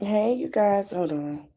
Hey, you guys, hold on.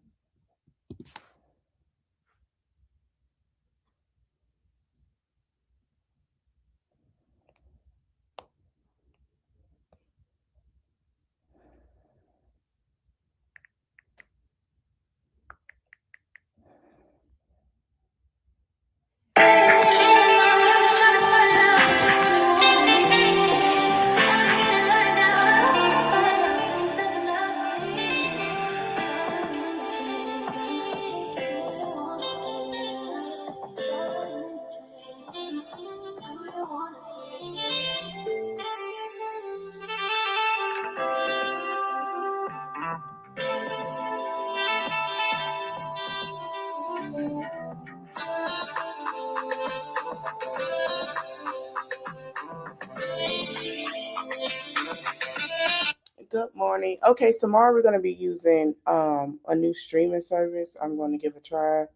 Good morning. Okay, so tomorrow we're going to be using a new streaming service. I'm going to give a try.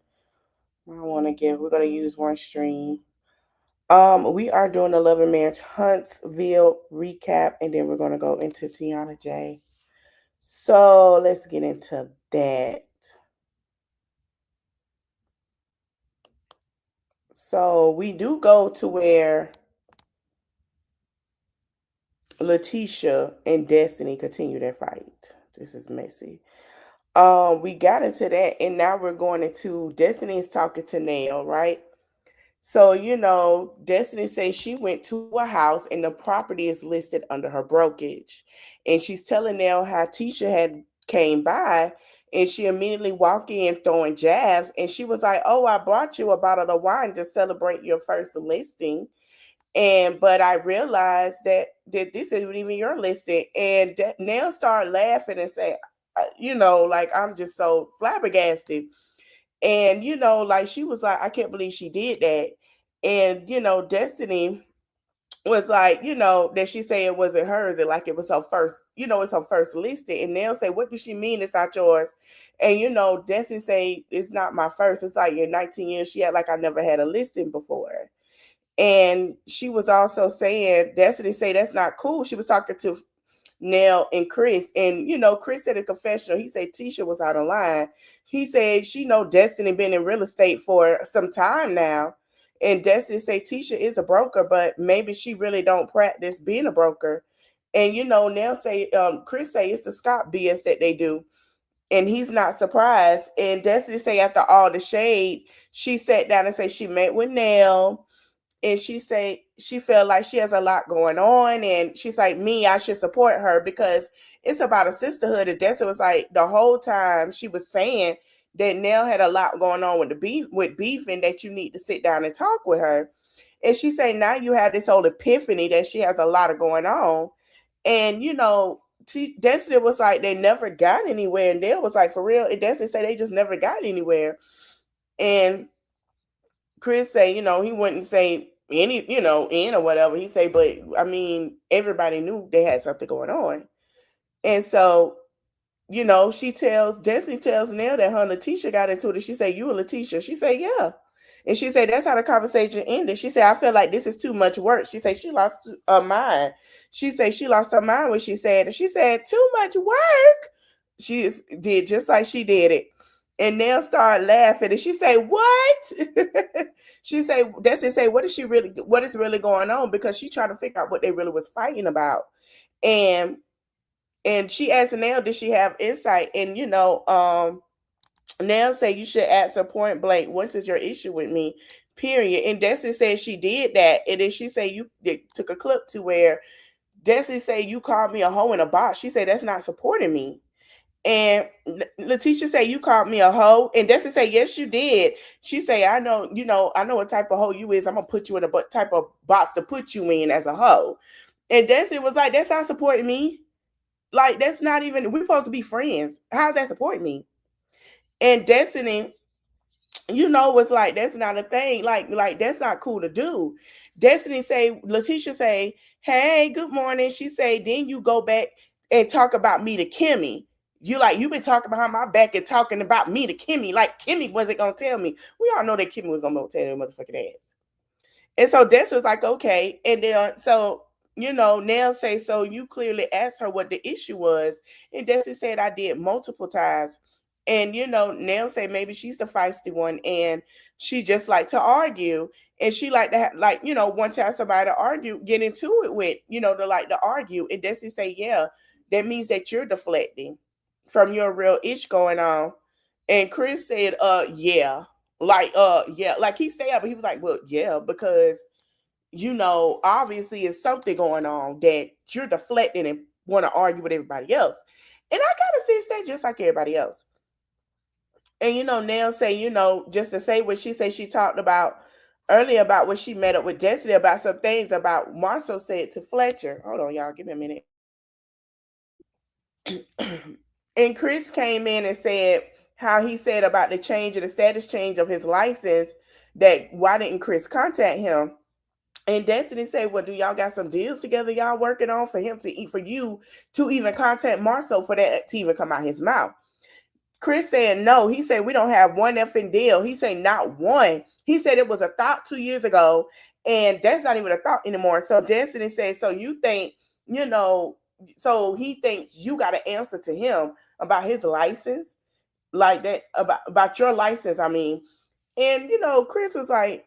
We're going to use one stream. We are doing the 11 Marriage Huntsville recap, and then we're going to go into Tiana J. So let's get into that. So we do go to where Letitia and Destiny continue their fight. This is messy. We got into that, and now we're going into Destiny is talking to Nail, right? So, Destiny says she went to a house and the property is listed under her brokerage. And she's telling Nail how Tisha had came by and she immediately walked in throwing jabs. And she was like, "Oh, I brought you a bottle of wine to celebrate your first listing." But I realized that this isn't even your listing. And Nail started laughing and say, like I'm just so flabbergasted. And like she was like, I can't believe she did that. And Destiny was like, that she said it wasn't hers, and like it was her first, it's her first listing. And they'll say, what does she mean it's not yours? And Destiny say it's not my first. It's like in 19 years she had like I never had a listing before. And she was also saying, Destiny say that's not cool. She was talking to Nell and Chris. And Chris said in confessional, he said Tisha was out of line. He said she know Destiny been in real estate for some time now. And Destiny say Tisha is a broker, but maybe she really don't practice being a broker. And Nell say, Chris say it's the Scott BS that they do. And he's not surprised. And Destiny say after all the shade, she sat down and say she met with Nell and she say she felt like she has a lot going on, and she's like, me, I should support her because it's about a sisterhood. And Dessa was like, the whole time she was saying that Nell had a lot going on with the beef and that you need to sit down and talk with her. And she said now you have this whole epiphany that she has a lot of going on. And Destiny was like, they never got anywhere. And Nell was like, for real. And Destiny said they just never got anywhere. And Chris say, he wouldn't say any, in or whatever. He say, but I mean, everybody knew they had something going on. And so, Destiny tells Nell that her and Letitia got into it. She said, you and Letitia. She said, yeah. And she said, that's how the conversation ended. She said, I feel like this is too much work. She said, she lost her mind. She said, she lost her mind when she said it. She said, too much work. She did just like she did it. And Nell started laughing, and she said, "What?" She said, "Destiny say, what is really going on?" Because she tried to figure out what they really was fighting about, and she asked Nell, "Did she have insight?" And Nell said, "You should answer point blank. What is your issue with me?" Period. And Destiny said she did that, and then she said you took a clip to where Destiny said you called me a hoe and a bot. She said that's not supporting me. And Letitia say you called me a hoe, and Destiny say yes you did. She say I know, I know what type of hoe you is. I'm gonna put you in a type of box to put you in as a hoe. And Destiny was like, that's not supporting me. Like that's not even. We're supposed to be friends. How's that supporting me? And Destiny, was like that's not a thing. Like that's not cool to do. Destiny say, Letitia say, hey, good morning. She say, then you go back and talk about me to Kimmy. You've been talking behind my back and talking about me to Kimmy, like Kimmy wasn't gonna tell me. We all know that Kimmy was gonna tell her motherfucking ass. And so Destiny was like, okay. And then so Nell say, so you clearly asked her what the issue was. And Desi said, I did multiple times. And, Nell say maybe she's the feisty one and she just like to argue. And she like to have, like, one time somebody to argue, get into it with, to like to argue. And Desi say, yeah, that means that you're deflecting from your real ish going on. And Chris said, yeah. Yeah. Like he stayed up, but he was like, well, yeah, because obviously it's something going on that you're deflecting and want to argue with everybody else. And I gotta see that just like everybody else. And Nail say, just to say what she said she talked about earlier about when she met up with Destiny about some things about Marcel said to Fletcher. Hold on, y'all, give me a minute. And Chris came in and said how he said about the change of the status change of his license, that why didn't Chris contact him? And Destiny said, well, do y'all got some deals together y'all working on for him to eat, for you to even contact Marcel for that to even come out his mouth? Chris said no. He said we don't have one effing deal. He said not one. He said it was a thought 2 years ago, and that's not even a thought anymore. So Destiny said, so you think, so he thinks you got to answer to him about his license, like that, about your license, I mean. And Chris was like,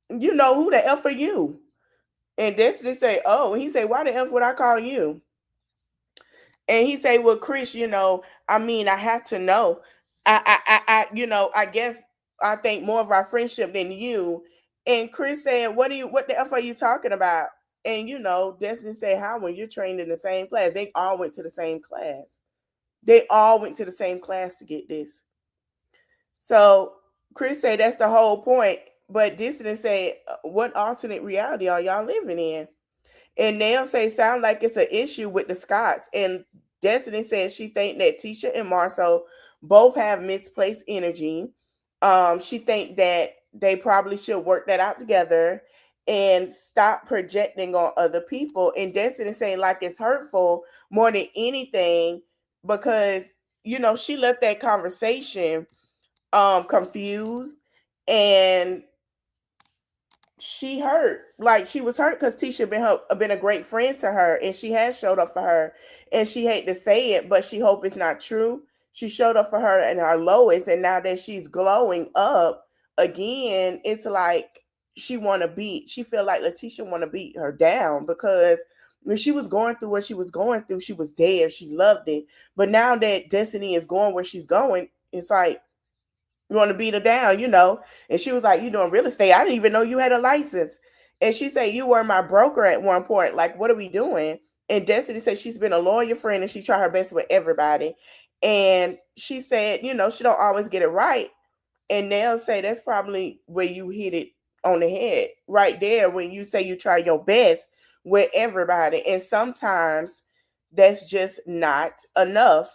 who the F are you? And Destiny say, oh, he say, why the F would I call you? And he say, well, Chris, I mean, I have to know. I guess I think more of our friendship than you. And Chris said, what the F are you talking about? And Destiny said, how when you're trained in the same class? They all went to the same class. They all went to the same class to get this. So Chris said that's the whole point. But Destiny said, what alternate reality are y'all living in? And Nail say sound like it's an issue with the Scots. And Destiny says she think that Tisha and Marcel both have misplaced energy. She think that they probably should work that out together and stop projecting on other people. And Destiny saying like it's hurtful more than anything because she left that conversation confused, and she hurt. Like she was hurt because Tisha been a great friend to her, and she has showed up for her. And she hate to say it, but she hope it's not true. She showed up for her in her lowest, and now that she's glowing up again, it's like she feel like Letitia want to beat her down because when she was going through what she was going through, she was there. She loved it. But now that Destiny is going where she's going, it's like you want to beat her down, And she was like, you doing real estate. I didn't even know you had a license. And she said, you were my broker at one point. Like, what are we doing? And Destiny said she's been a loyal friend and she tried her best with everybody. And she said, she don't always get it right. And they'll say that's probably where you hit it on the head right there when you say you try your best with everybody. And sometimes that's just not enough.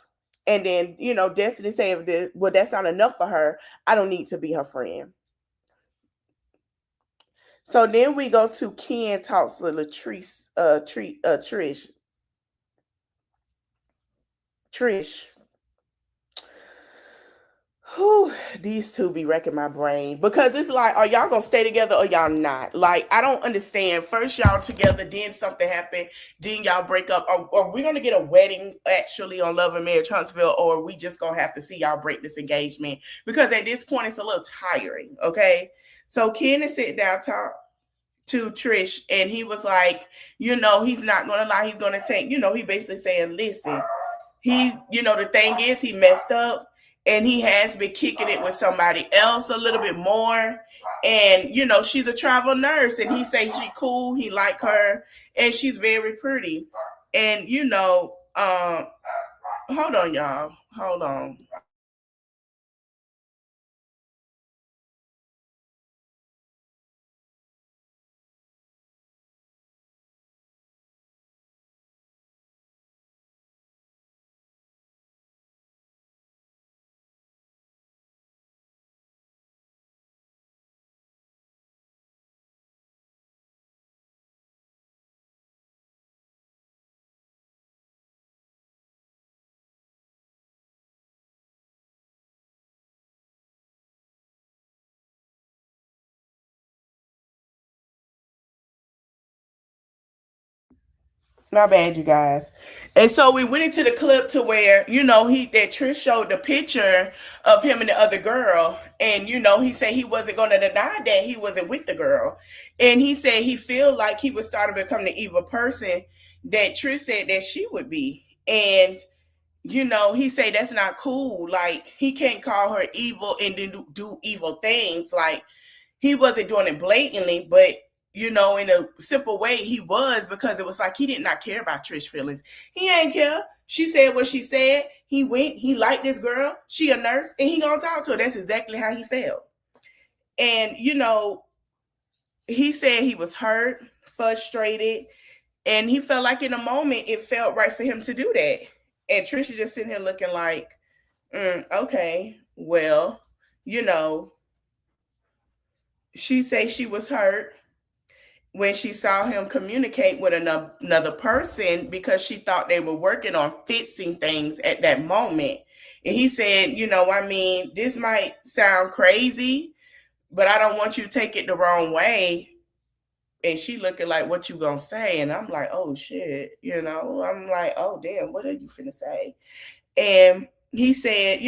And then, Destiny said, well, that's not enough for her. I don't need to be her friend. So then we go to Ken talks to Trish. Trish. Whew, these two be wrecking my brain because it's like, are y'all gonna stay together or y'all not? Like, I don't understand. First y'all together, then something happened, then y'all break up. Or we gonna get a wedding actually on Love and Marriage Huntsville, or we just gonna have to see y'all break this engagement because at this point it's a little tiring. Okay, so Ken is sitting down talk to Trish, and he was like, he's not gonna lie, he's gonna take, he basically saying, listen, the thing is he messed up and he has been kicking it with somebody else a little bit more. And, she's a travel nurse and he say she cool, he like her, and she's very pretty. And, hold on, y'all. Hold on. My bad, you guys. And so we went into the clip to where, that Trish showed the picture of him and the other girl. And, he said he wasn't going to deny that he wasn't with the girl. And he said he feel like he was starting to become the evil person that Trish said that she would be. And, he said that's not cool. Like, he can't call her evil and then do evil things. Like, he wasn't doing it blatantly, but in a simple way, he was, because it was like he did not care about Trish's feelings. He ain't care. She said what she said. He went. He liked this girl. She a nurse, and he gonna talk to her. That's exactly how he felt. And he said he was hurt, frustrated, and he felt like in a moment it felt right for him to do that. And Trisha just sitting here looking like, okay, well, she said she was hurt when she saw him communicate with another person because she thought they were working on fixing things at that moment. And he said, this might sound crazy, but I don't want you to take it the wrong way. And she looking like, what you gonna say? And I'm like, oh shit, I'm like, oh damn, what are you finna say? And he said,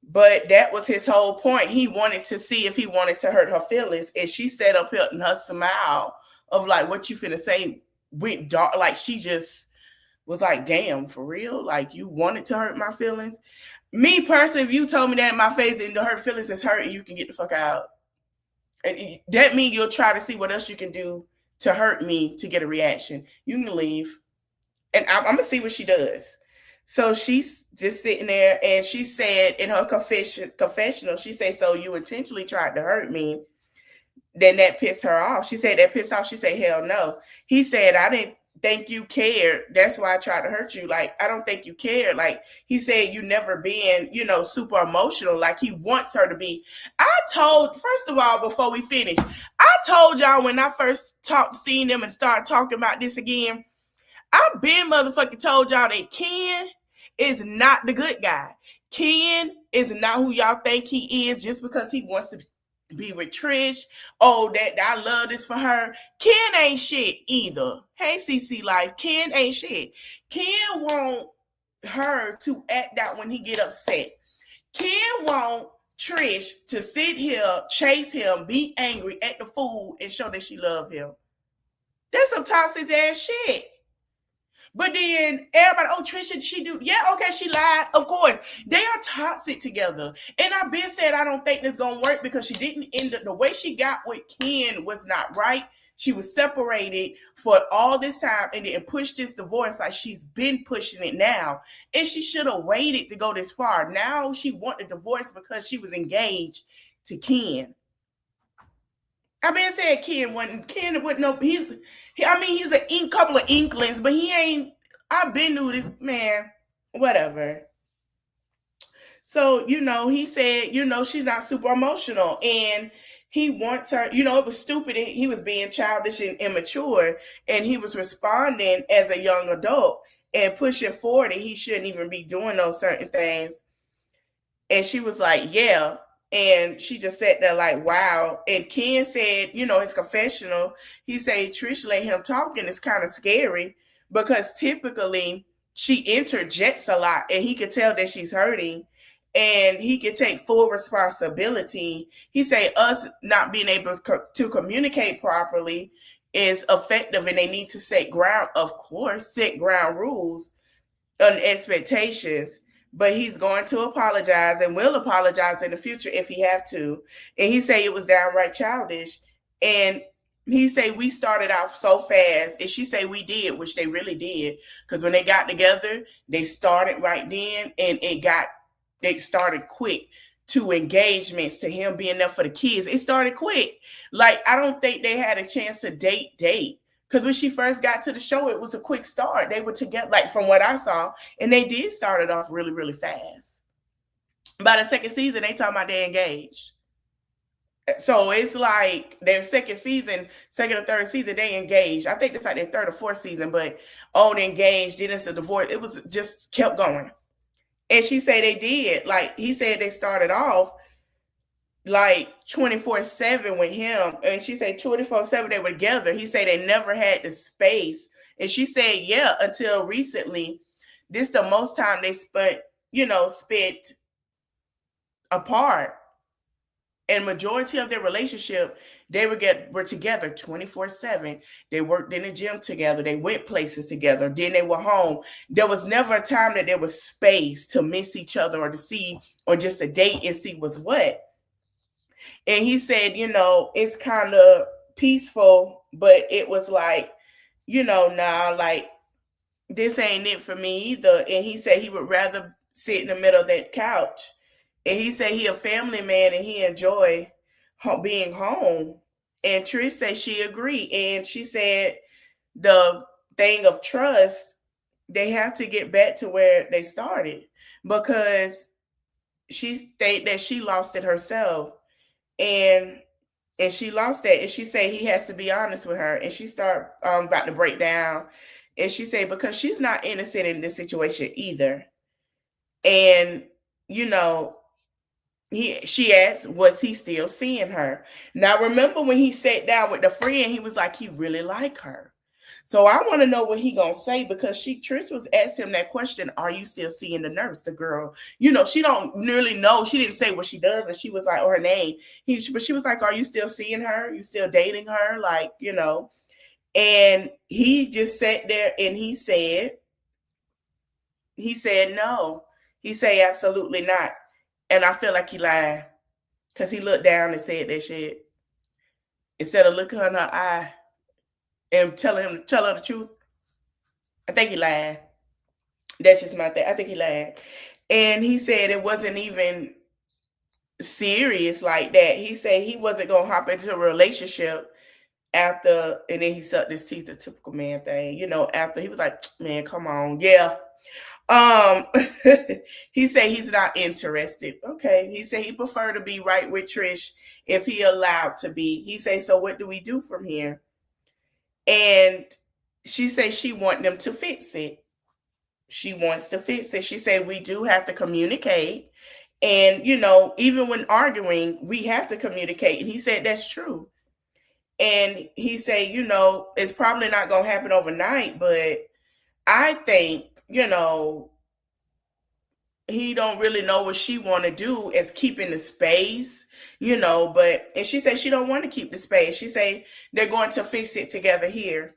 but that was his whole point. He wanted to see if he wanted to hurt her feelings. And she sat up here and her smile of like, what you finna say went dark. Like, she just was like, damn, for real? Like, you wanted to hurt my feelings? Me personally, if you told me that in my face and the hurt feelings is hurting, you can get the fuck out. And that means you'll try to see what else you can do to hurt me to get a reaction. You can leave. And I'm going to see what she does. So she's just sitting there, and she said in her confessional, she said, so you intentionally tried to hurt me. Then that pissed her off. She said that pissed off. She said, hell no. He said, I didn't think you cared. That's why I tried to hurt you. Like, I don't think you cared. Like, he said, you never been, super emotional. Like, he wants her to be. First of all, before we finish, I told y'all when I first seen them and started talking about this again, I've been motherfucking told y'all that Ken is not the good guy. Ken is not who y'all think he is just because he wants to be with Trish. Oh, that I love this for her. Ken ain't shit either. Hey, CC Life, Ken ain't shit. Ken want her to act out when he get upset. Ken want Trish to sit here, chase him, be angry, act the fool, and show that she love him. That's some toxic ass shit. But then everybody, oh, Trisha, she do, yeah, okay, she lied. Of course, they are toxic together. And I've been said I don't think this gonna work because she didn't end up, the way she got with Ken was not right. She was separated for all this time and then pushed this divorce like she's been pushing it now. And she should have waited to go this far. Now she wanted a divorce because she was engaged to Ken. I've been saying Ken wouldn't know. He's a couple of inklings, but he ain't. I've been through this, man. Whatever. So he said, she's not super emotional, and he wants her. It was stupid. He was being childish and immature, and he was responding as a young adult and pushing 40. He shouldn't even be doing those certain things. And she was like, yeah. And she just sat there like, wow. And Ken said, his confessional, he said Trish let him talk, and it's kind of scary because typically she interjects a lot, and he could tell that she's hurting, and he could take full responsibility. He said us not being able to communicate properly is effective, and they need to set ground rules and expectations. But he's going to apologize and will apologize in the future if he have to. And he said it was downright childish. And he said we started off so fast. And she said we did, which they really did. Because when they got together, they started right then. And they started quick to engagements, to him being there for the kids. It started quick. Like, I don't think they had a chance to date. Because when she first got to the show, it was a quick start. They were together, like from what I saw, and they did start it off really, really fast. By the second season, they talking about they engaged. So it's like their second or third season, they engaged. I think it's like their third or fourth season, but they engaged, then it's a divorce. It was just kept going. And she said they did. Like, he said they started off like 24/7 with him. And she said 24/7 they were together. He said they never had the space. And she said, yeah, until recently, this the most time they spent apart. And majority of their relationship, they were together 24/7. They worked in the gym together. They went places together. Then they were home. There was never a time that there was space to miss each other or to see or just to date and see what's what. And he said, it's kind of peaceful, but it was like, nah, like this ain't it for me either. And he said he would rather sit in the middle of that couch. And he said he a family man and he enjoy being home. And Trish said she agreed. And she said the thing of trust, they have to get back to where they started because she stated that she lost it herself. And she lost that, and she said he has to be honest with her, and she start about to break down, and she said because she's not innocent in this situation either. And you know she asked, was he still seeing her? Now remember when he sat down with the friend, he was like he really like her. So I want to know what he gonna say because Trish was asking him that question, are you still seeing the nurse, the girl? She don't really know. She didn't say what she does, but she was like, or her name. But she was like, are you still seeing her? You still dating her? And he just sat there and he said no. He said absolutely not. And I feel like he lied. Because he looked down and said that shit. Instead of looking her in her eye and tell her the truth, I think he lied. That's just my thing. I think he lied. And he said it wasn't even serious like that. He said he wasn't gonna hop into a relationship after, and then he sucked his teeth, a typical man thing. After he was like, man, come on, yeah. Um, he said he's not interested. Okay, he said he prefer to be right with Trish if he allowed to be. He said, so what do we do from here? And she said she want them to fix it. She wants to fix it. She said we do have to communicate. And, even when arguing, we have to communicate. And he said that's true. And he said, it's probably not going to happen overnight, but I think, he don't really know what she want to do as keeping the space, and she said she don't want to keep the space. She say they're going to fix it together here.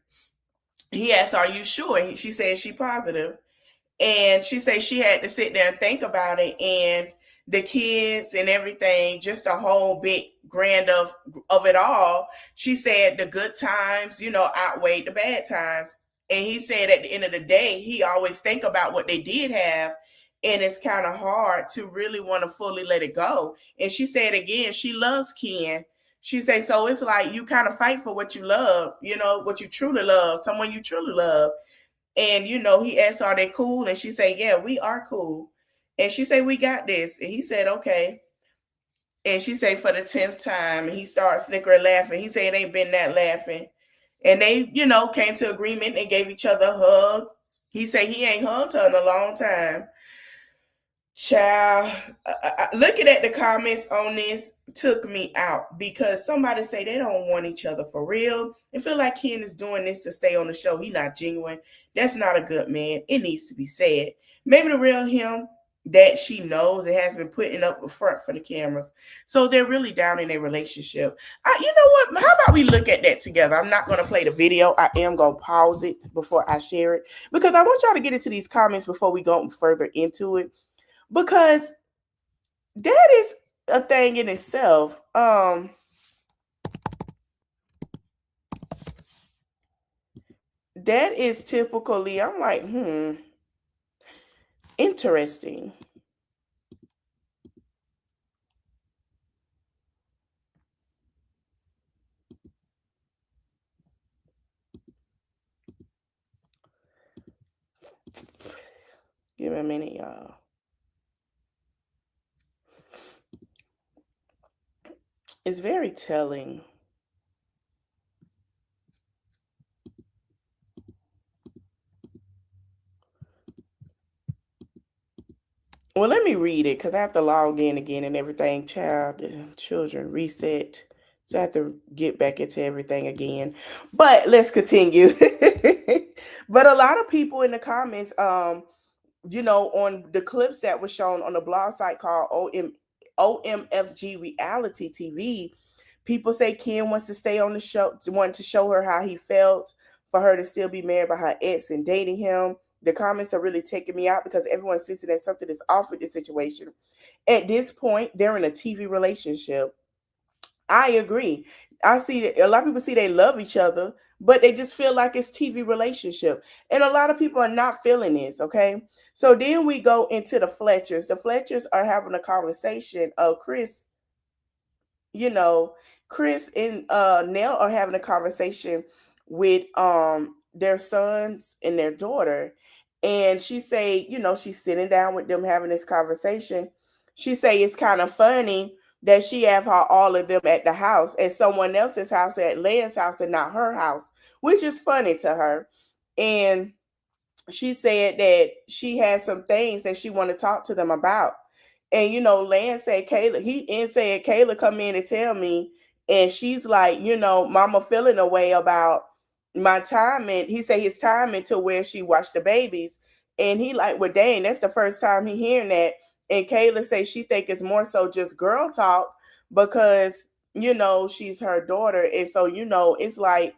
He asked, are you sure? She said she positive. And she said she had to sit there and think about it, and the kids and everything, just a whole big grand of it all. She said the good times, outweighed the bad times. And he said at the end of the day, he always think about what they did have, and it's kind of hard to really want to fully let it go. And she said again, she loves Ken. She said, so it's like you kind of fight for what you love, what you truly love, someone you truly love. And he asked, are they cool? And she said, yeah, we are cool. And she said, we got this. And he said, okay. And she said, for the 10th time. And he started snickering, laughing. He said it ain't been that laughing. And they, came to agreement. They gave each other a hug. He said he ain't hugged her in a long time. Child, looking at the comments on this took me out because somebody say they don't want each other for real. I feel like Ken is doing this to stay on the show. He not genuine. That's not a good man. It needs to be said. Maybe the real him that she knows it has been putting up front for the cameras. So they're really down in their relationship. You know what? How about we look at that together? I'm not going to play the video. I am going to pause it before I share it because I want y'all to get into these comments before we go further into it, because that is a thing in itself. That is typically, I'm like, interesting. Give me a minute, y'all. It's very telling. Well, let me read it because I have to log in again and everything. Child, children, reset. So I have to get back into everything again. But let's continue. But a lot of people in the comments, on the clips that was shown on the blog site called OMFG Reality TV, people say Ken wants to stay on the show, wanted to show her how he felt for her to still be married by her ex and dating him. The comments are really taking me out because everyone sees it as something that's off with this situation. At this point, they're in a TV relationship. I agree. I see that a lot of people see they love each other, but they just feel like it's TV relationship. And a lot of people are not feeling this, okay? So then we go into the Fletchers. The Fletchers are having a conversation. Chris, you know, Chris and Nell are having a conversation with their sons and their daughter. And she say, she's sitting down with them having this conversation. She say it's kind of funny that she have all of them at the house at someone else's house, at Lance's house, and not her house, which is funny to her. And she said that she has some things that she want to talk to them about. And Lance said Kayla come in and tell me, and she's like, Mama feeling a way about my timing. He said his timing to where she watched the babies. And he like, well, dang, that's the first time he hearing that. And Kayla say she think it's more so just girl talk because, she's her daughter. And so, it's like,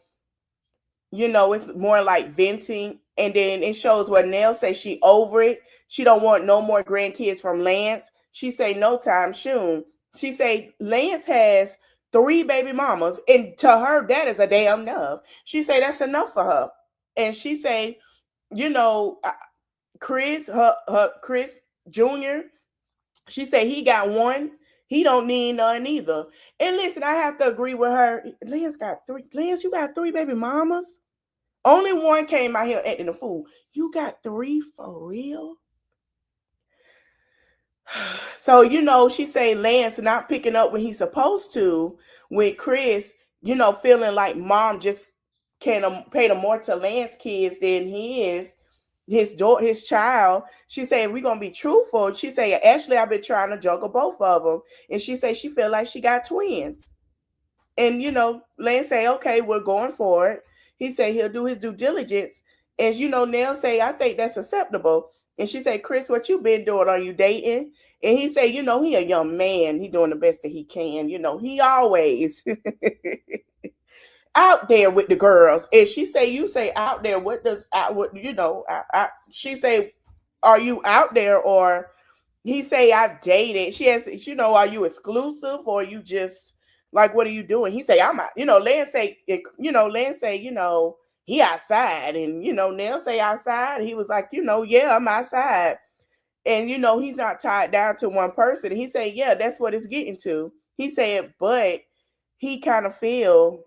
it's more like venting. And then it shows what Nell says she over it. She don't want no more grandkids from Lance. She say no time soon. She say Lance has 3 baby mamas, and to her that is a damn enough. She say that's enough for her. And she say, you know, Chris Jr. She say he got one. He don't need none either. And listen, I have to agree with her. Lance got 3. Lance, you got 3 baby mamas. Only one came out here acting a fool. You got 3 for real? So, she say Lance not picking up when he's supposed to, with Chris, feeling like mom just can pay the more to Lance kids than he is his child. She said, if we're gonna be truthful, she say, Ashley, I've been trying to juggle both of them. And she say she feel like she got twins. And Lance say, okay, we're going for it. He say he'll do his due diligence. And Nell say, I think that's acceptable. And she say, Chris, what you been doing? Are you dating? And he say, he a young man. He doing the best that he can. He always out there with the girls. And she say, you say out there. What does she say, are you out there, or he say I dated. She asks, are you exclusive, or you just like, what are you doing? He say, I'm out. Lance say, Lance say, he outside. And, Nell say outside. He was like, yeah, I'm outside. And, he's not tied down to one person. He say, yeah, that's what it's getting to. He said, but he kind of feel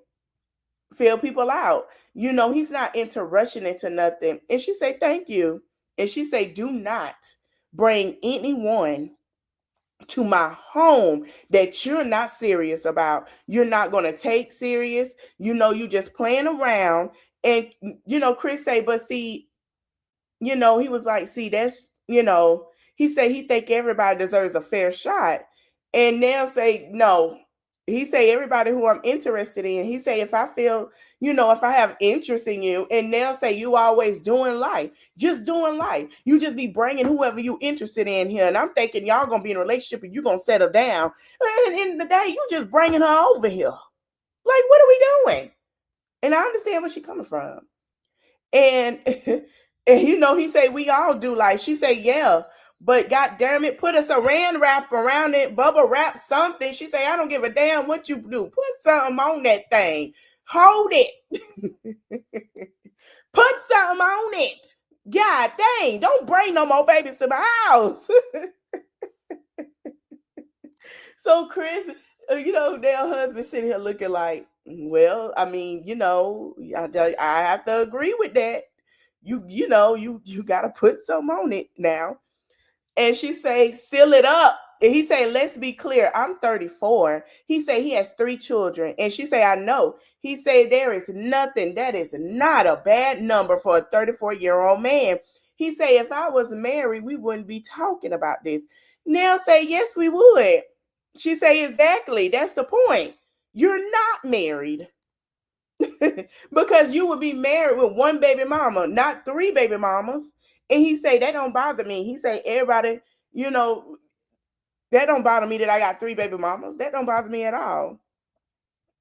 people out. He's not into rushing into nothing. And she say, thank you. And she say, do not bring anyone to my home that you're not serious about. You're not going to take serious. You just playing around. And, Chris say, but see, he was like, see, that's, he said he think everybody deserves a fair shot. And Nell say, no. He say, everybody who I'm interested in. He say, if I feel, if I have interest in you. And Nell say, you always doing life. Just doing life. You just be bringing whoever you interested in here. And I'm thinking y'all going to be in a relationship and you going to settle down. And at the end of the day, you just bringing her over here. Like, what are we doing? And I understand where she's coming from. And, he say, we all do life. She say, yeah. But God damn it, put a saran wrap around it, bubble wrap something. She say, I don't give a damn what you do. Put something on that thing. Hold it. Put something on it. God dang, don't bring no more babies to my house. So Chris, their husband sitting here looking like, well, I mean, I have to agree with that. You got to put some on it now. And she say, seal it up. And he say, let's be clear. I'm 34. He say he has 3 children. And she say, I know. He say, there is nothing. That is not a bad number for a 34-year-old man. He say, if I was married, we wouldn't be talking about this. Nell say, yes, we would. She say, exactly. That's the point. You're not married. Because you would be married with one baby mama, not three baby mamas. And he say, that don't bother me. He say, everybody, you know, that don't bother me that I got three baby mamas. That don't bother me at all.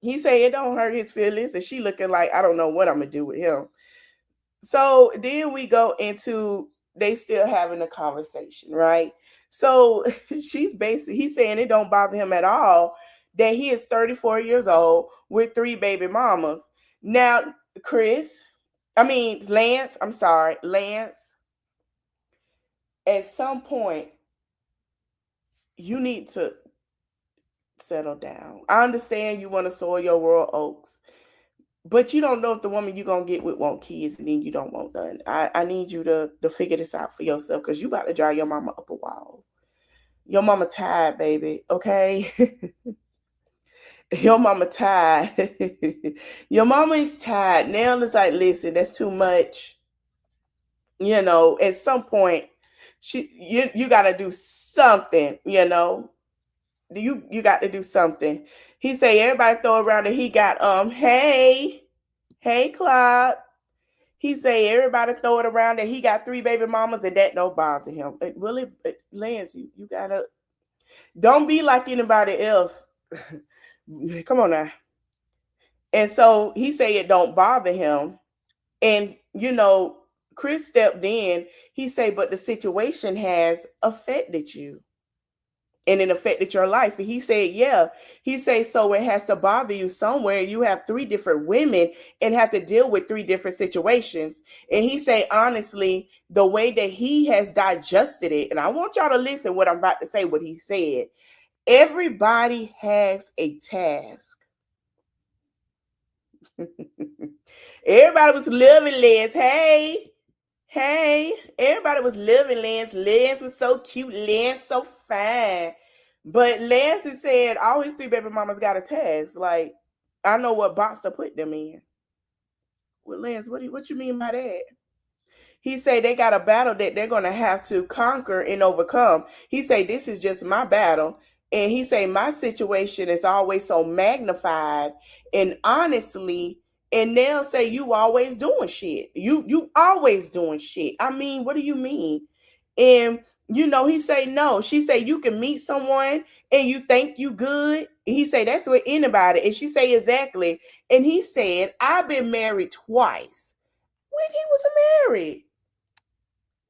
He say it don't hurt his feelings, and she looking like I don't know what I'm gonna do with him. So then we go into they still having a conversation, right? So she's basically he's saying it don't bother him at all that he is 34 years old with three baby mamas. Now, Chris, I mean Lance, I'm sorry, Lance, at some point you need to settle down. I understand you want to sow your royal oaks, but you don't know if the woman you're gonna get with want kids and then you don't want none. I need you to figure this out for yourself because you about to drive your mama up a wall. Your mama tired, baby. Okay. Your mama tired. Your mama is tired. Now it's like, listen, that's too much. At some point, you gotta do something. You got to do something. He say everybody throw around that he got hey Clyde. He say everybody throw it around that he got three baby mamas and that don't bother him. Lance, you gotta don't be like anybody else. Come on now. And so he say it don't bother him. And Chris stepped in. He say, but the situation has affected you and it affected your life. And he said, yeah. He said, so it has to bother you somewhere. You have three different women and have to deal with three different situations. And he said, honestly, the way that he has digested it, and I want y'all to listen what I'm about to say, what he said. Everybody has a task. Everybody was loving Liz. Hey, everybody was loving Lance. Lance was so cute. Lance so fine. But Lance has said all his three baby mamas got a task. Like, I know what box to put them in. Well, Lance, what you mean by that? He say they got a battle that they're gonna have to conquer and overcome. He say this is just my battle. And he say my situation is always so magnified. And honestly, and they'll say you always doing shit. You always doing shit. I mean, what do you mean? And he say no. She say you can meet someone and you think you good. He say that's with anybody. And she say exactly. And he said, I've been married twice. When he was married.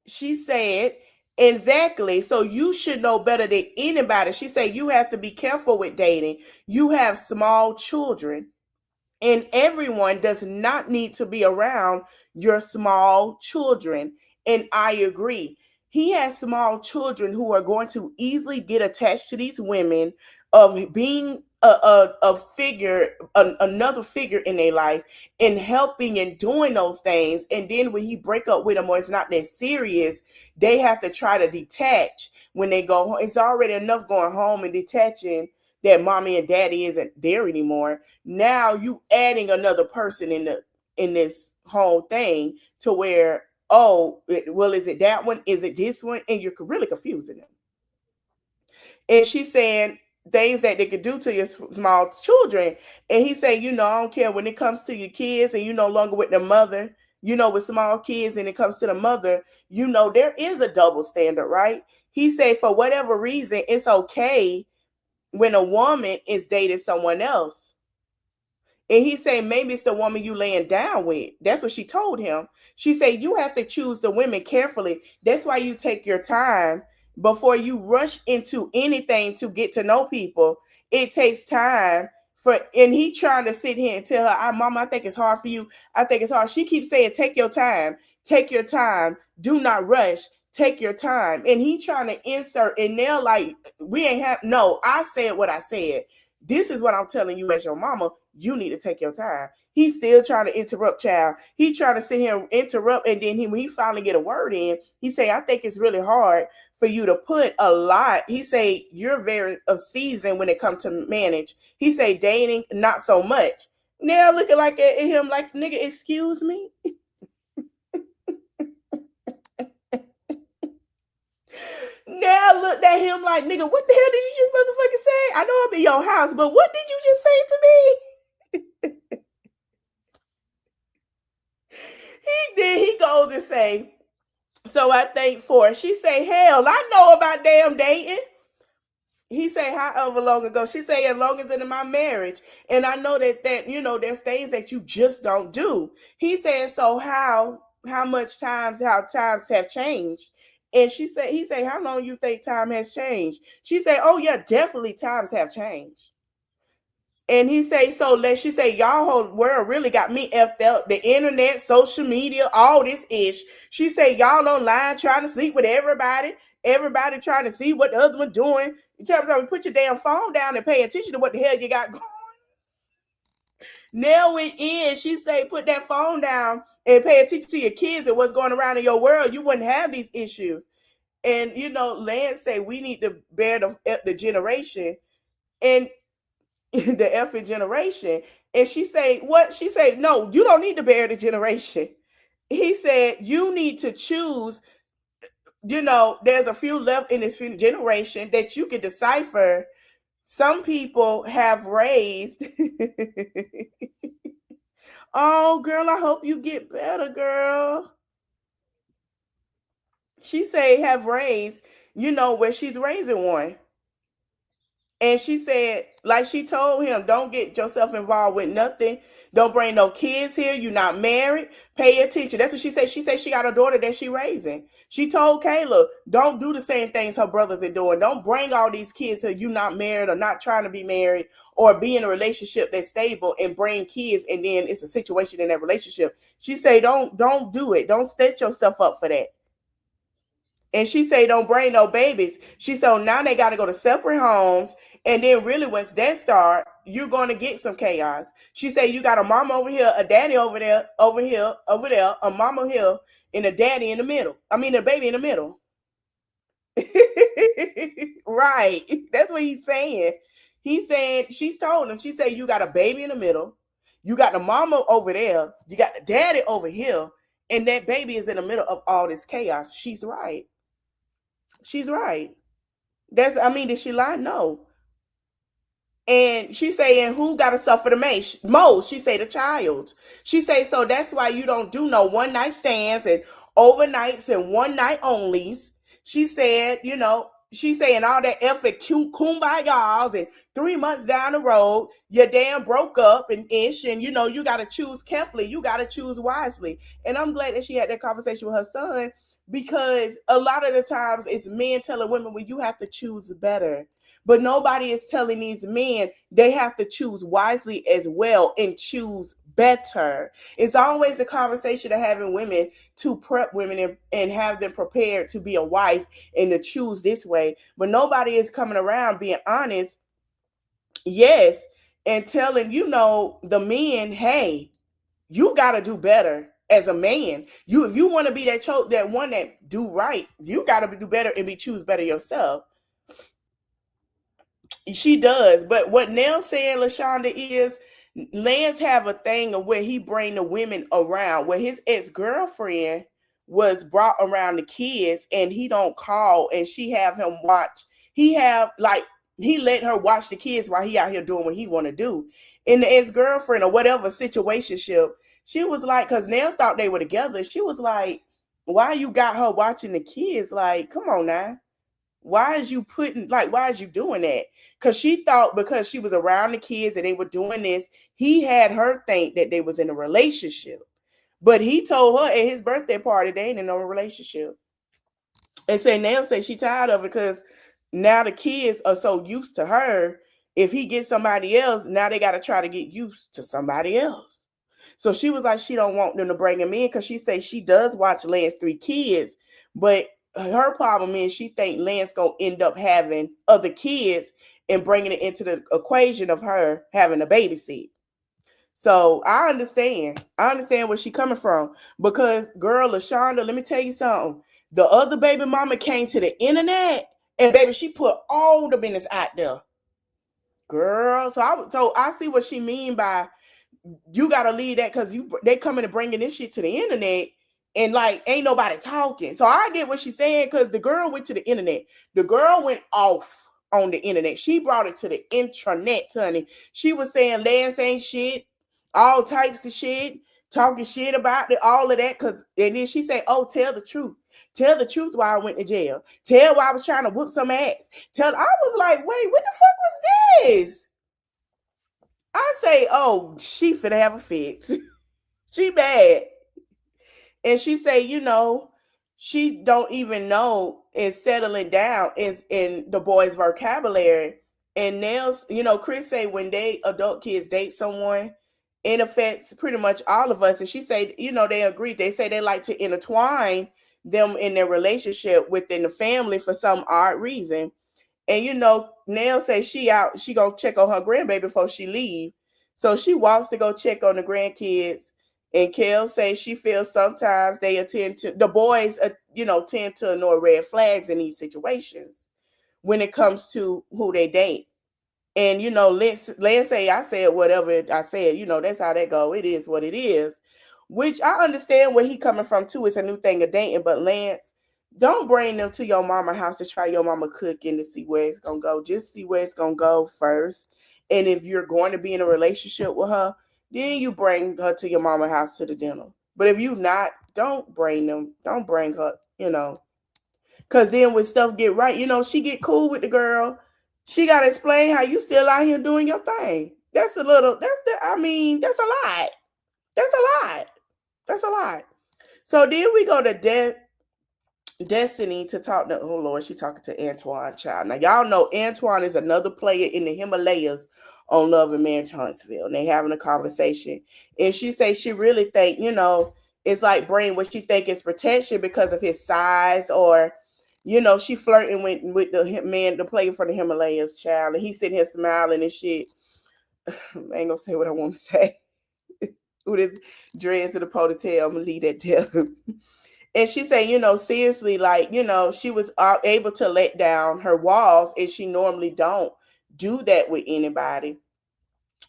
She said, exactly. So you should know better than anybody. She said, you have to be careful with dating. You have small children. And everyone does not need to be around your small children. And I agree. He has small children who are going to easily get attached to these women of being a figure, another figure in their life and helping and doing those things. And then when he break up with them or it's not that serious, they have to try to detach when they go home. It's already enough going home and detaching that mommy and daddy isn't there anymore. Now you adding another person in this whole thing to where, is it that one? Is it this one? And you're really confusing them. And she's saying things that they could do to your small children. And he said, I don't care when it comes to your kids and you no longer with the mother, with small kids and it comes to the mother, there is a double standard, right? He said, for whatever reason, it's okay when a woman is dating someone else. And he said, maybe it's the woman you laying down with. That's what she told him. She said, you have to choose the women carefully. That's why you take your time before you rush into anything to get to know people. It takes time and he trying to sit here and tell her, Mama, I think it's hard for you. I think it's hard. She keeps saying, take your time. Take your time. Do not rush. Take your time. And he trying to insert, and they're like, we ain't have, no, I said what I said. This is what I'm telling you as your mama. You need to take your time. He's still trying to interrupt, child. He trying to sit here and interrupt. And then when he finally get a word in, he say, I think it's really hard for you to put a lot. He say, you're very seasoned when it comes to manage. He say, dating, not so much. Now looking like at him like, nigga, excuse me. at him like, nigga, what the hell did you just motherfucking say? I know I'm in your house, but what did you just say to me? He goes and say, so I think for, she say, hell, I know about damn dating. He say, however long ago. She say, as long as in my marriage. And I know there's things that you just don't do. He said, so how times have changed. And he say, how long you think time has changed? She say, oh yeah, definitely times have changed. And he say, she say, y'all whole world really got me effed up. The internet, social media, all this ish. She say, y'all online trying to sleep with everybody. Everybody trying to see what the other one doing. You tell me, put your damn phone down and pay attention to what the hell you got going. Nail it in. She say, put that phone down and pay attention to your kids and what's going around in your world. You wouldn't have these issues. And Lance say we need to bear the generation. And the effing generation. And she say, what? She say, no, you don't need to bear the generation. He said, you need to choose, there's a few left in this generation that you can decipher. Some people have raised. Oh, girl, I hope you get better, girl. She say have raised, where she's raising one. And she said, like she told him, don't get yourself involved with nothing. Don't bring no kids here. You're not married. Pay attention. That's what she said. She said she got a daughter that she raising. She told Kayla, don't do the same things her brothers are doing. Don't bring all these kids here. You're not married or not trying to be married or be in a relationship that's stable and bring kids. And then it's a situation in that relationship. She say, don't do it. Don't set yourself up for that. And she say, don't bring no babies. She said, now they got to go to separate homes. And then really once that start, you're going to get some chaos. She said, you got a mama over here, a daddy over there, over there, a mama here, and a daddy in the middle. I mean, a baby in the middle. Right. That's what he's saying. He's saying, she's told him, she said, you got a baby in the middle. You got the mama over there. You got the daddy over here. And that baby is in the middle of all this chaos. She's right. She's right. Did she lie? No. And she saying who gotta suffer the most? She say the child. She say, so that's why you don't do no one night stands and overnights and one night onlys. She said, she saying all that effort kumbayas and 3 months down the road, you damn broke up and ish, and you gotta choose carefully, you gotta choose wisely. And I'm glad that she had that conversation with her son, because a lot of the times it's men telling women, well, you have to choose better. But nobody is telling these men they have to choose wisely as well and choose better. It's always the conversation of having women to prep women and have them prepared to be a wife and to choose this way. But nobody is coming around being honest, yes, and telling, the men, hey, you got to do better as a man. If you want to be that one that do right, you got to do better and choose better yourself. She does. But what Nell saying, LaShonda, is Lance have a thing of where he bring the women around, where his ex-girlfriend was brought around the kids and he don't call and she have him watch. He let her watch the kids while he out here doing what he want to do. And the ex-girlfriend or whatever situationship, she was like, because Nell thought they were together. She was like, why you got her watching the kids? Like, come on now. Why is you doing that? Because she thought because she was around the kids and they were doing this, he had her think that they was in a relationship. But he told her at his birthday party they ain't in no relationship. And Nell say she tired of it because now the kids are so used to her. If he gets somebody else, now they got to try to get used to somebody else. So she was like, she don't want them to bring him in because she say she does watch Lance 3 kids, but her problem is she think Lance gonna end up having other kids and bringing it into the equation of her having a babysit. So I understand where she coming from, because girl, LaShonda, let me tell you something. The other baby mama came to the internet and baby, she put all the business out there. Girl, so I see what she mean by you gotta leave that, because they coming and bringing this shit to the internet. and like ain't nobody talking. So I get what she's saying because the girl went to the internet. The girl went off on the internet. She brought it to the intranet, honey. She was saying Lance ain't shit, all types of shit, talking shit about it, all of that. Cause and then she said, "Oh, tell the truth. Tell the truth why I went to jail. Tell why I was trying to whoop some ass. Tell." I was like, "Wait, what the fuck was this?" I say, "Oh, she finna have a fit. She bad." And she say, she don't even know is settling down is in the boys' vocabulary. And Nels, Chris say when they adult kids date someone, it affects pretty much all of us. And she say, they agree. They say they like to intertwine them in their relationship within the family for some odd reason. And Nell say she gonna check on her grandbaby before she leave. So she walks to go check on the grandkids. And Kel say she feels sometimes the boys, tend to ignore red flags in these situations when it comes to who they date. And let's say I said whatever I said, that's how that go. It is what it is. Which I understand where he coming from too. It's a new thing of dating, but Lance, don't bring them to your mama house to try your mama cooking to see where it's gonna go. Just see where it's gonna go first. And if you're going to be in a relationship with her, then you bring her to your mama house to the dinner. But if you not, don't bring them. Don't bring her. Cause then when stuff get right, she get cool with the girl. She gotta explain how you still out here doing your thing. That's a little. That's a lot. That's a lot. That's a lot. So then we go to Destiny to talk to. Oh Lord, she talking to Antoine child. Now y'all know Antoine is another player in the Himalayas on Love and Marriage Huntsville. And they having a conversation, and she say she really think it's like brain what she think is protection because of his size or. She flirting with the man, the player for the Himalayas child, and he's sitting here smiling and shit. I ain't gonna say what I want to say. With his dreads in the ponytail, I'm gonna leave that there. And she said, seriously, like, she was able to let down her walls, and she normally don't do that with anybody.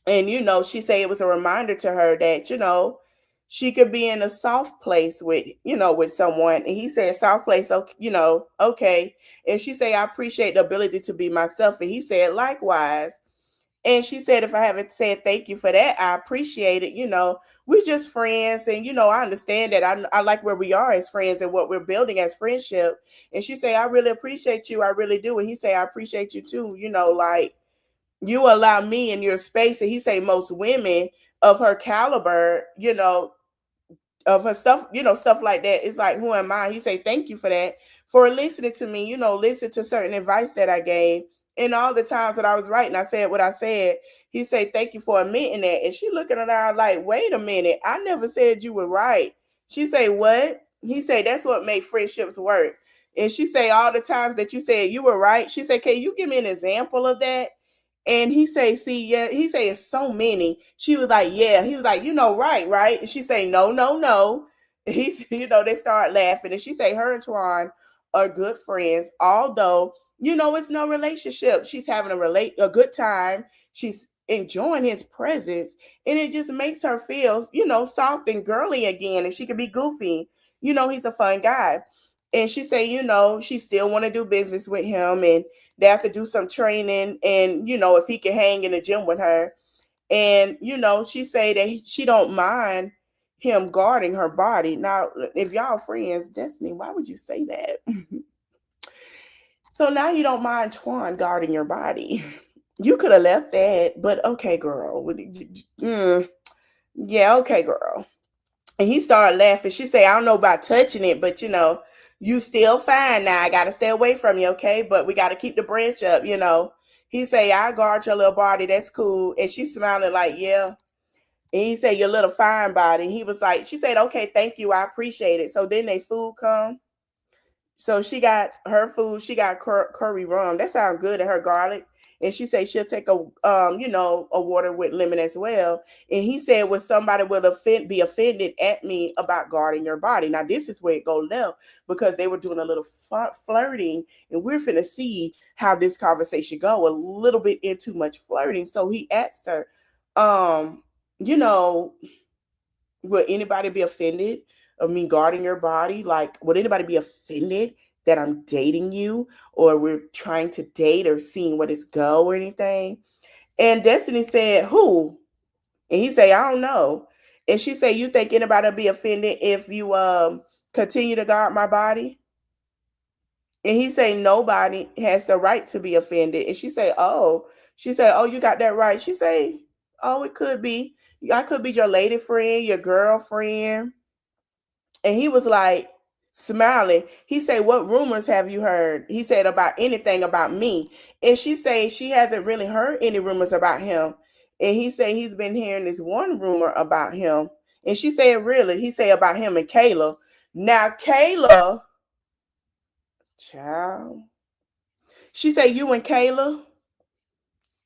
And she said it was a reminder to her that she could be in a soft place with someone. And he said soft place, okay, okay. And she said I appreciate the ability to be myself. And he said likewise. And she said, if I haven't said thank you for that, I appreciate it. We're just friends. And, I understand that. I like where we are as friends and what we're building as friendship. And she said, I really appreciate you. I really do. And he said, I appreciate you too. Like you allow me in your space. And he said, most women of her caliber, of her stuff, stuff like that. It's like, who am I? He say, thank you for that, for listening to me, listen to certain advice that I gave. And all the times that I was right and I said what I said, he say, thank you for admitting that. And she looking at her like, wait a minute, I never said you were right. She say, what? He say, that's what make friendships work. And she say, all the times that you said you were right. She say, can you give me an example of that? And he say, see, yeah, he say it's so many. She was like, yeah. He was like, right. And she say, no, no, no. And he's, they start laughing. And she say, her and Twan are good friends, although, it's no relationship. She's having a good time. She's enjoying his presence. And it just makes her feel, soft and girly again. And she can be goofy. He's a fun guy. And she say, she still want to do business with him, and they have to do some training, and if he can hang in the gym with her. And she say that she don't mind him guarding her body. Now if y'all friends, Destiny, why would you say that? So now you don't mind Twan guarding your body. You could have left that, but okay, girl. Yeah, okay, girl. And he started laughing. She said, I don't know about touching it, but you still fine now. I gotta stay away from you, okay? But we gotta keep the branch up. He say, I guard your little body, that's cool. And she smiling like, yeah. And he said, your little fine body. He was like, she said, okay, thank you, I appreciate it. So then they food come. So she got her food. She got curry rum. That sounds good. And her garlic. And she said she'll take a water with lemon as well. And he said, "Well, somebody will be offended at me about guarding your body." Now this is where it go left because they were doing a little flirting, and we're finna see how this conversation go. A little bit into much flirting. So he asked her, you know, will anybody be offended of me guarding your body? Like, would anybody be offended that I'm dating you or we're trying to date or seeing what is go or anything? And Destiny said, who? And he say, I don't know. And she say, you think anybody will be offended if you continue to guard my body? And he say, nobody has the right to be offended. And she say, oh, you got that right. She say, oh, it could be. I could be your lady friend, your girlfriend. And he was like smiling. He said, what rumors have you heard? He said, about anything about me. And she say she hasn't really heard any rumors about him. And he said he's been hearing this one rumor about him. And she said, really? He said about him and Kayla. Now Kayla, child. She said, you and Kayla,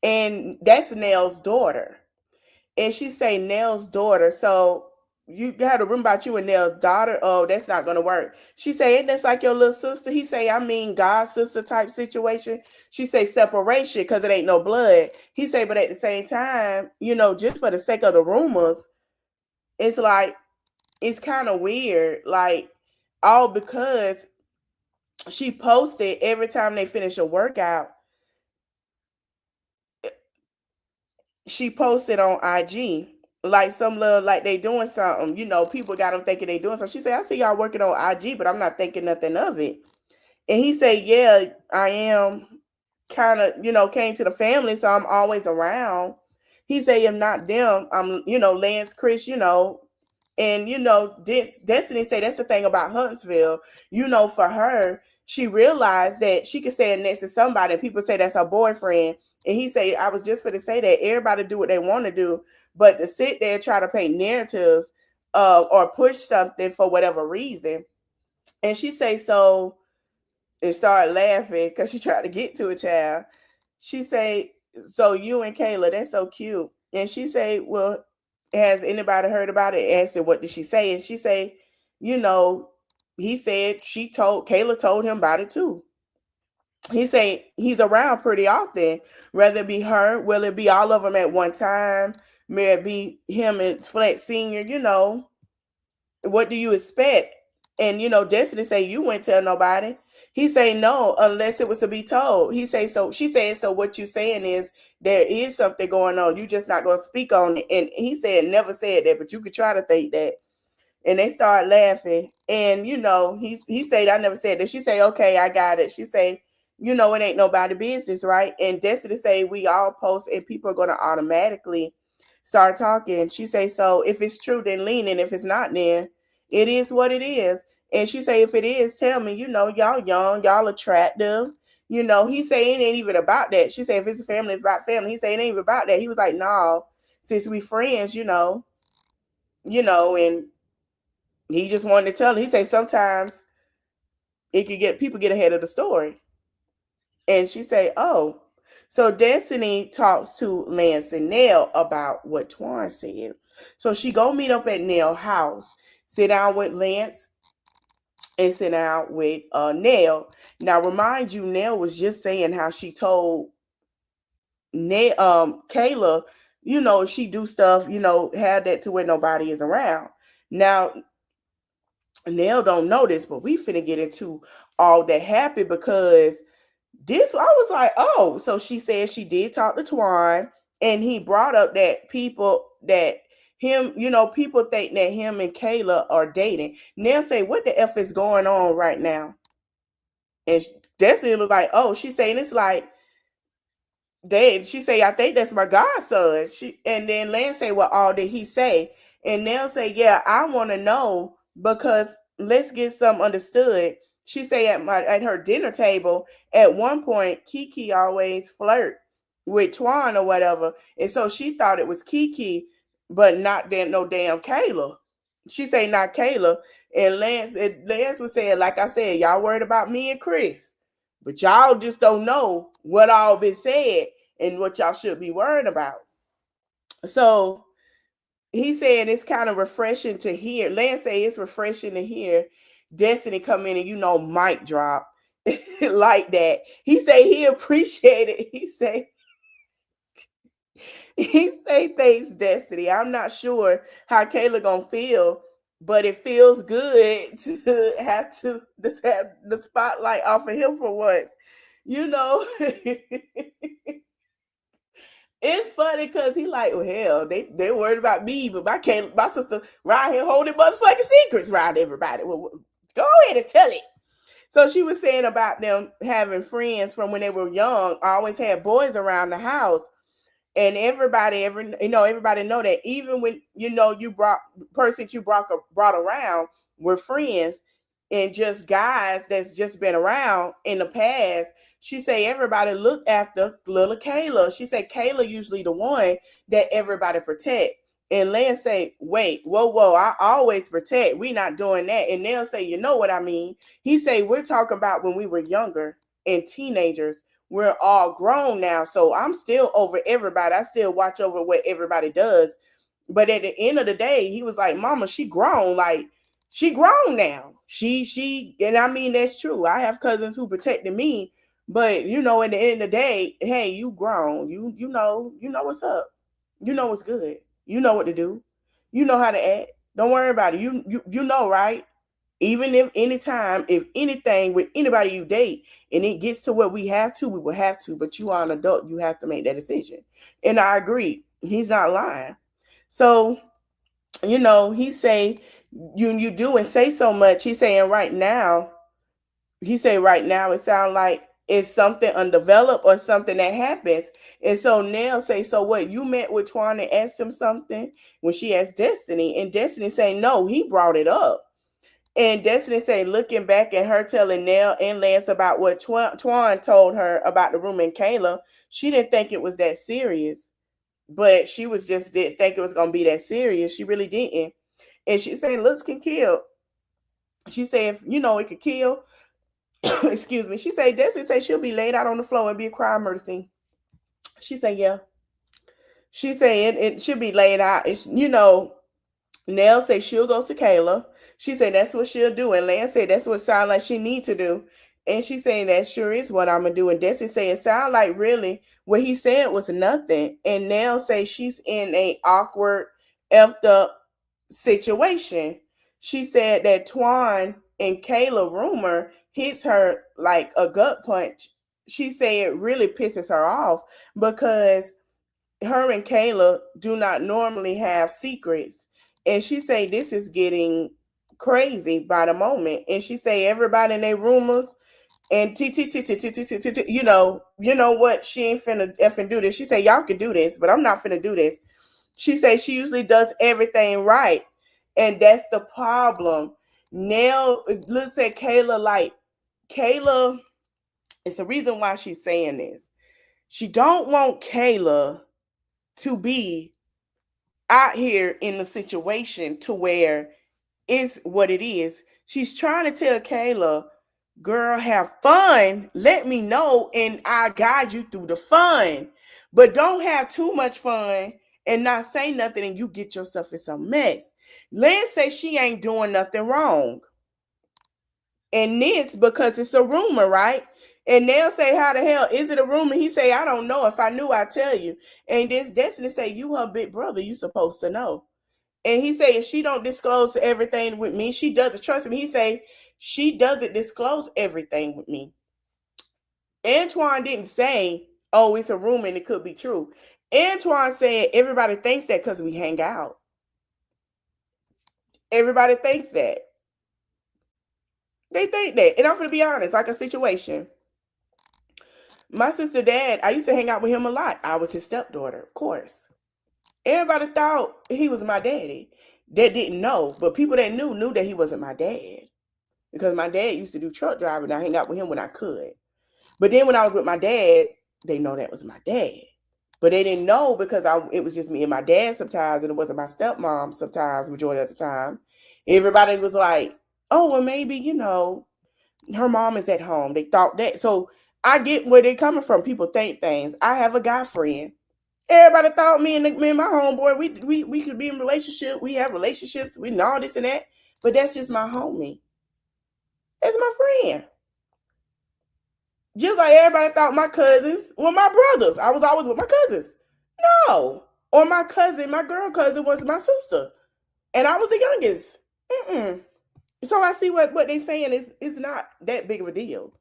and that's Nell's daughter. And she say Nell's daughter. So you got to remember about you and Nell's daughter. Oh, that's not gonna work. She say, ain't that's like your little sister? He say, I mean God's sister type situation. She say separation because it ain't no blood. He say, but at the same time, just for the sake of the rumors, it's like it's kind of weird. Like all because she posted every time they finish a workout, she posted on IG like some little like they doing something. People got them thinking they doing something. She said, I see y'all working on IG, but I'm not thinking nothing of it. And he said, yeah, I am kind of, came to the family, so I'm always around. He said, if not them, I'm, Lance, Chris, and Destiny say that's the thing about Huntsville. For her, she realized that she could stand next to somebody and people say that's her boyfriend. And he say, I was just going to say that everybody do what they want to do, but to sit there and try to paint narratives or push something for whatever reason. And she say, so, and started laughing because she tried to get to a child. She say, so you and Kayla, that's so cute. And she say, well, has anybody heard about it? Asked her, what did she say? And she say, you know, he said Kayla told him about it too. He say he's around pretty often. Whether it be her, will it be all of them at one time? May it be him and Flex Senior? What do you expect? And Destiny say you wouldn't tell nobody. He say no, unless it was to be told. He say so. She said so. What you saying is there is something going on. You just not gonna speak on it. And he said never said that, but you could try to think that. And they start laughing. And he said I never said that. She say okay, I got it. She say it ain't nobody business, right? And Destiny say we all post, and people are gonna automatically start talking. She say so. If it's true, then lean, and if it's not, then it is what it is. And she say, if it is, tell me, y'all young, y'all attractive. He say it ain't even about that. She say, if it's a family, it's about family. He say it ain't even about that. He was like, no, since we friends, and he just wanted to tell her. He say sometimes people get ahead of the story. And she say, oh. So Destiny talks to Lance and Nell about what Twan said. So she go meet up at Nell's house, sit down with Lance and sit down with Nell. Now, remind you, Nell was just saying how she told Kayla, she do stuff, have that to where nobody is around. Now, Nell don't know this, but we finna get into all that happened because this, I was like, oh, so she said she did talk to Twan, and he brought up that people think that him and Kayla are dating. Nell say, what the F is going on right now? And Destiny was like, oh, she's saying it's like, she say, I think that's my godson. And then Lance say, well, all did he say? And Nell say, yeah, I want to know because let's get some understood. She say at her dinner table, at one point, Kiki always flirt with Twan or whatever. And so she thought it was Kiki, but not no damn Kayla. She say not Kayla. And Lance was saying, like I said, y'all worried about me and Chris. But y'all just don't know what all been said and what y'all should be worried about. So he said it's kind of refreshing to hear. Lance say it's refreshing to hear Destiny come in and mic drop like that. He say he appreciated. He say thanks, Destiny. I'm not sure how Kayla gonna feel, but it feels good to have to just have the spotlight off of him for once. You know, it's funny because he like, well, hell, they worried about me, but my sister right here holding motherfucking secrets around everybody. Well, go ahead and tell it. So she was saying about them having friends from when they were young, always had boys around the house, and everybody know that even when you brought person you brought around were friends and just guys that's just been around in the past. She say everybody look after little Kayla. She said Kayla usually the one that everybody protect. And Lance say, wait, whoa, I always protect. We not doing that. And they'll say, you know what I mean? He say, we're talking about when we were younger and teenagers. We're all grown now, so I'm still over everybody. I still watch over what everybody does. But at the end of the day, he was like, Mama, she grown. Like, she grown now. And I mean that's true. I have cousins who protected me, but at the end of the day, hey, you grown. You know what's up. You know what's good. You know what to do. You know how to act. Don't worry about it. You know, right? Even if anytime, if anything with anybody you date, and it gets to where we have to, we will have to. But you are an adult, you have to make that decision. And I agree. He's not lying. So, he say you do and say so much. He's saying right now, it sounds like it's something undeveloped or something that happens. And so Nell say, so what, you met with Twan and asked him something when she asked Destiny, and Destiny say, no, he brought it up. And Destiny say, looking back at her telling Nell and Lance about what Twan told her about the room and Kayla, she didn't think it was that serious. But she was just didn't think it was gonna be that serious. She really didn't. And she saying looks can kill. She said, if it could kill. Excuse me. She said Destiny say she'll be laid out on the floor and be a crime murder scene. She said, yeah. She said it should be laid out. Nell said she'll go to Kayla. She said that's what she'll do. And Lance said that's what it sounds like she need to do. And she's saying that sure is what I'm gonna do. And Destiny said it sound like really what he said was nothing. And Nell say she's in a awkward, effed up situation. She said that Twan and Kayla rumor hits her like a gut punch. She said it really pisses her off because her and Kayla do not normally have secrets. And she say this is getting crazy by the moment. And she say everybody in their rumors and you know what, she ain't finna effing do this. She say y'all can do this, but I'm not finna do this. She say she usually does everything right. And that's the problem. Nell looks at Kayla like Kayla, it's the reason why she's saying this. She don't want Kayla to be out here in the situation to where it's what it is. She's trying to tell Kayla, girl, have fun. Let me know and I'll guide you through the fun. But don't have too much fun and not say nothing and you get yourself in some mess. Lynn says she ain't doing nothing wrong. And this because it's a rumor, right? And they'll say, how the hell is it a rumor? He say, I don't know. If I knew, I'd tell you. And this Destiny say, you her big brother, you supposed to know. And he say, if she don't disclose everything with me, she doesn't trust me. He say, she doesn't disclose everything with me. Antoine didn't say, oh, it's a rumor and it could be true. Antoine said, everybody thinks that because we hang out. Everybody thinks that. They think that. And I'm going to be honest, like a situation. My sister dad, I used to hang out with him a lot. I was his stepdaughter, of course. Everybody thought he was my daddy. That didn't know, but people that knew that he wasn't my dad. Because my dad used to do truck driving. I hang out with him when I could. But then when I was with my dad, they know that was my dad. But they didn't know because it was just me and my dad sometimes, and it wasn't my stepmom sometimes, majority of the time. Everybody was like, oh, well, maybe, her mom is at home. They thought that. So I get where they're coming from. People think things. I have a guy friend. Everybody thought me and my homeboy, we could be in a relationship. We have relationships. We know this and that. But that's just my homie. That's my friend. Just like everybody thought my cousins were my brothers. I was always with my cousins. No. Or my girl cousin was my sister. And I was the youngest. Mm-mm. So I see what they're saying is not that big of a deal.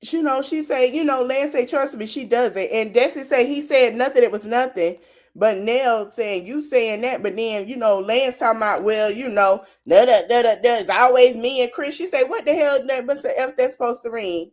She say, Lance say, trust me, she does it. And Desi say he said nothing, it was nothing. But Nell saying you saying that, but then, Lance talking about, well, it's always me and Chris. She say, what the hell what's the F that's supposed to mean?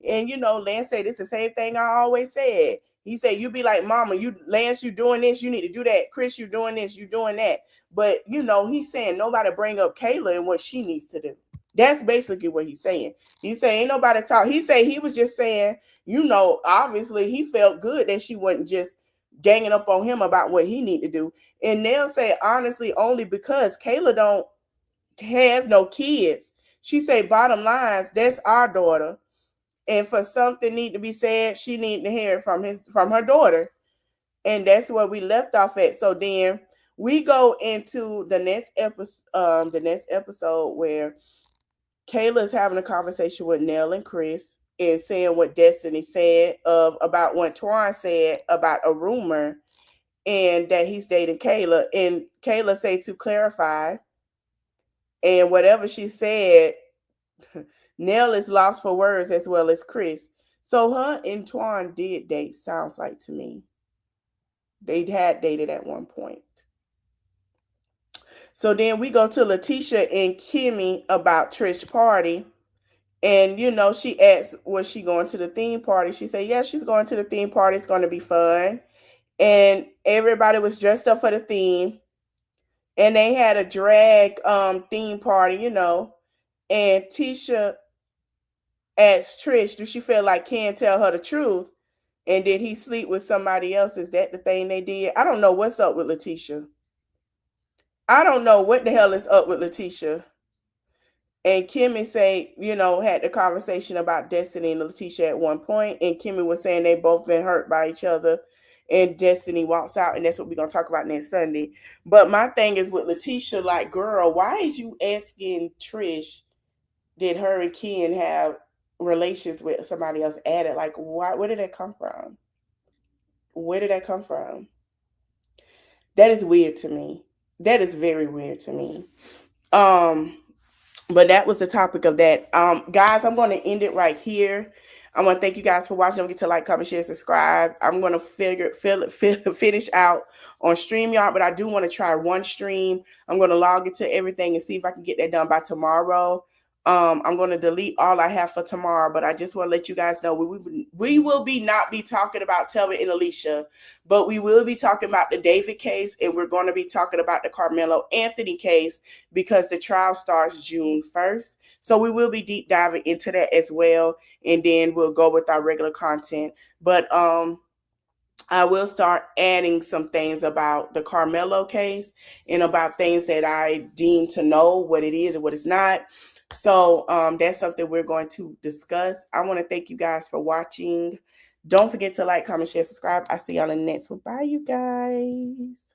And Lance say this the same thing I always said. He said, you be like, mama, Lance, you doing this, you need to do that. Chris, you doing this, you doing that. But he's saying nobody bring up Kayla and what she needs to do. That's basically what he's saying. He say ain't nobody talk. He say he was just saying, obviously he felt good that she wasn't just ganging up on him about what he need to do. And they'll say honestly only because Kayla don't has no kids. She say bottom lines, that's our daughter. And for something need to be said, she need to hear it from her daughter. And that's where we left off at. So then we go into the next episode where Kayla's having a conversation with Nell and Chris and saying what Destiny said about what Twan said about a rumor and that he's dating Kayla. And Kayla say to clarify, and whatever she said, Nell is lost for words as well as Chris. So her and Twan did date, sounds like to me. They had dated at one point. So then we go to Letitia and Kimmy about Trish party. And she asked, was she going to the theme party? She said, yeah, she's going to the theme party. It's going to be fun. And everybody was dressed up for the theme. And they had a drag theme party, And Tisha asked Trish, do she feel like Ken tell her the truth? And did he sleep with somebody else? Is that the thing they did? I don't know what's up with Letitia. I don't know what the hell is up with Letitia. And Kimmy say, had the conversation about Destiny and Letitia at one point, and Kimmy was saying they both been hurt by each other, and Destiny walks out, and that's what we're gonna talk about next Sunday. But my thing is with Letitia, like, girl, why is you asking Trish did her and Ken have relations with somebody else added? Like, why? Where did that come from? Where did that come from? That is weird to me. That is very weird to me. Um, but that was the topic of that. Guys, I'm going to end it right here. I want to thank you guys for watching. Don't forget to like, comment, share, subscribe. I'm going to finish out on StreamYard, but I do want to try one stream. I'm going to log into everything and see if I can get that done by tomorrow. I'm going to delete all I have for tomorrow, but I just want to let you guys know we will not be talking about Telvin and Alicia, but we will be talking about the David case, and we're going to be talking about the Carmelo Anthony case because the trial starts June 1st. So we will be deep diving into that as well, and then we'll go with our regular content. But I will start adding some things about the Carmelo case and about things that I deem to know what it is and what it's not. So that's something we're going to discuss. I want to thank you guys for watching. Don't forget to like, comment, share, subscribe. I'll see y'all in the next one. Bye, you guys.